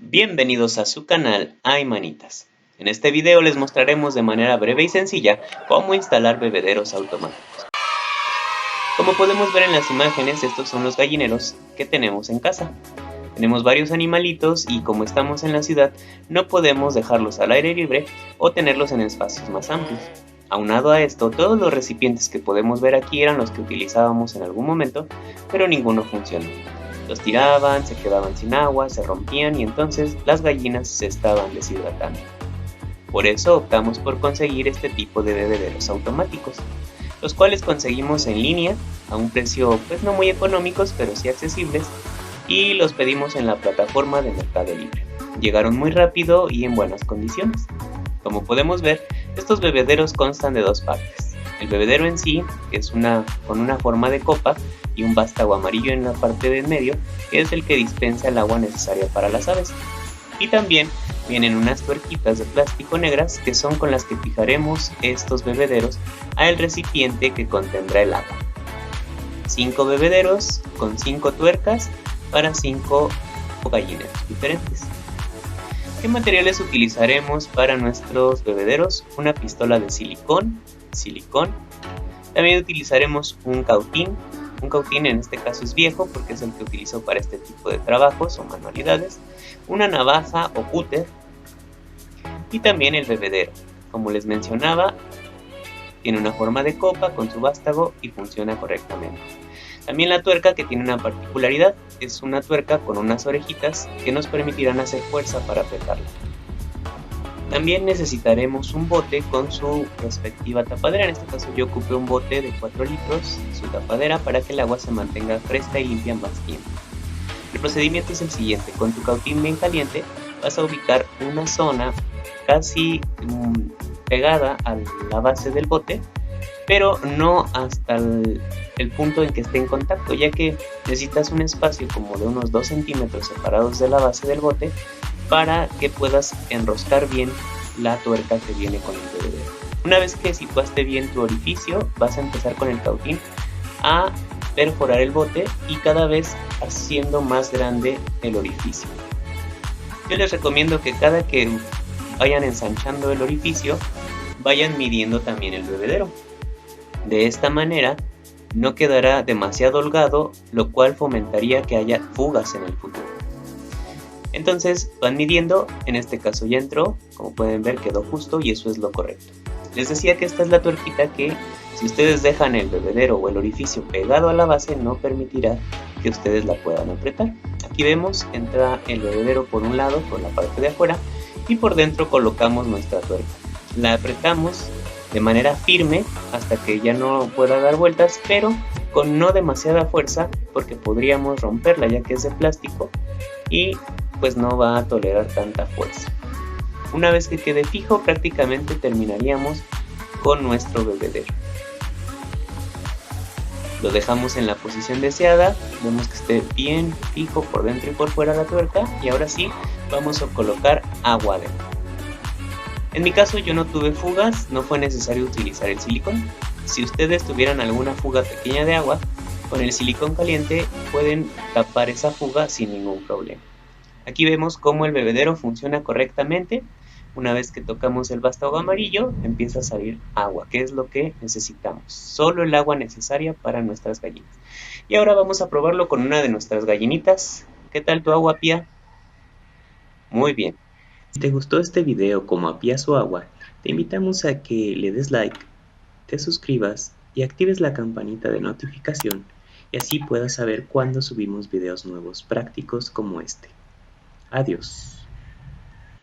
Bienvenidos a su canal Aymanitas. En este video les mostraremos de manera breve y sencilla cómo instalar bebederos automáticos. Como podemos ver en las imágenes, estos son los gallineros que tenemos en casa. Tenemos varios animalitos y como estamos en la ciudad, no podemos dejarlos al aire libre o tenerlos en espacios más amplios. Aunado a esto, todos los recipientes que podemos ver aquí eran los que utilizábamos en algún momento, pero ninguno funcionó. Los tiraban, se quedaban sin agua, se rompían y entonces las gallinas se estaban deshidratando. Por eso optamos por conseguir este tipo de bebederos automáticos, los cuales conseguimos en línea a un precio pues no muy económicos pero sí accesibles, y los pedimos en la plataforma de Mercado Libre. Llegaron muy rápido y en buenas condiciones. Como podemos ver, estos bebederos constan de dos partes. El bebedero en sí, que es con una forma de copa y un vástago amarillo en la parte del medio, que es el que dispensa el agua necesaria para las aves. Y también vienen unas tuerquitas de plástico negras que son con las que fijaremos estos bebederos al recipiente que contendrá el agua. 5 bebederos con 5 tuercas para 5 gallineros diferentes. ¿Qué materiales utilizaremos para nuestros bebederos? Una pistola de silicón. También utilizaremos un cautín. Un cautín en este caso es viejo porque es el que utilizo para este tipo de trabajos o manualidades. Una navaja o cúter. Y también el bebedero. Como les mencionaba, tiene una forma de copa con su vástago y funciona correctamente. También la tuerca, que tiene una particularidad, es una tuerca con unas orejitas que nos permitirán hacer fuerza para apretarla. También necesitaremos un bote con su respectiva tapadera. En este caso yo ocupé un bote de 4 litros, su tapadera, para que el agua se mantenga fresca y limpia más tiempo. El procedimiento es el siguiente: con tu cautín bien caliente vas a ubicar una zona casi pegada a la base del bote, pero no hasta el punto en que esté en contacto, ya que necesitas un espacio como de unos 2 centímetros separados de la base del bote para que puedas enroscar bien la tuerca que viene con el bebedero. Una vez que situaste bien tu orificio, vas a empezar con el cautín a perforar el bote y cada vez haciendo más grande el orificio. Yo les recomiendo que cada que vayan ensanchando el orificio, vayan midiendo también el bebedero. De esta manera no quedará demasiado holgado, lo cual fomentaría que haya fugas en el futuro. Entonces van midiendo, en este caso ya entró, como pueden ver quedó justo y eso es lo correcto. Les decía que esta es la tuerquita que, si ustedes dejan el bebedero o el orificio pegado a la base, no permitirá que ustedes la puedan apretar. Aquí vemos, entra el bebedero por un lado, por la parte de afuera, y por dentro colocamos nuestra tuerca. La apretamos de manera firme hasta que ya no pueda dar vueltas, pero con no demasiada fuerza porque podríamos romperla, ya que es de plástico y pues no va a tolerar tanta fuerza. Una vez que quede fijo, prácticamente terminaríamos con nuestro bebedero. Lo dejamos en la posición deseada, vemos que esté bien fijo por dentro y por fuera la tuerca, y ahora sí vamos a colocar agua adentro. En mi caso yo no tuve fugas, no fue necesario utilizar el silicón. Si ustedes tuvieran alguna fuga pequeña de agua, con el silicón caliente pueden tapar esa fuga sin ningún problema. Aquí vemos cómo el bebedero funciona correctamente. Una vez que tocamos el vástago amarillo, empieza a salir agua, que es lo que necesitamos. Solo el agua necesaria para nuestras gallinas. Y ahora vamos a probarlo con una de nuestras gallinitas. ¿Qué tal tu agua, Pía? Muy bien. Si te gustó este video como a Pía su agua, te invitamos a que le des like, te suscribas y actives la campanita de notificación, y así puedas saber cuando subimos videos nuevos prácticos como este. Adiós.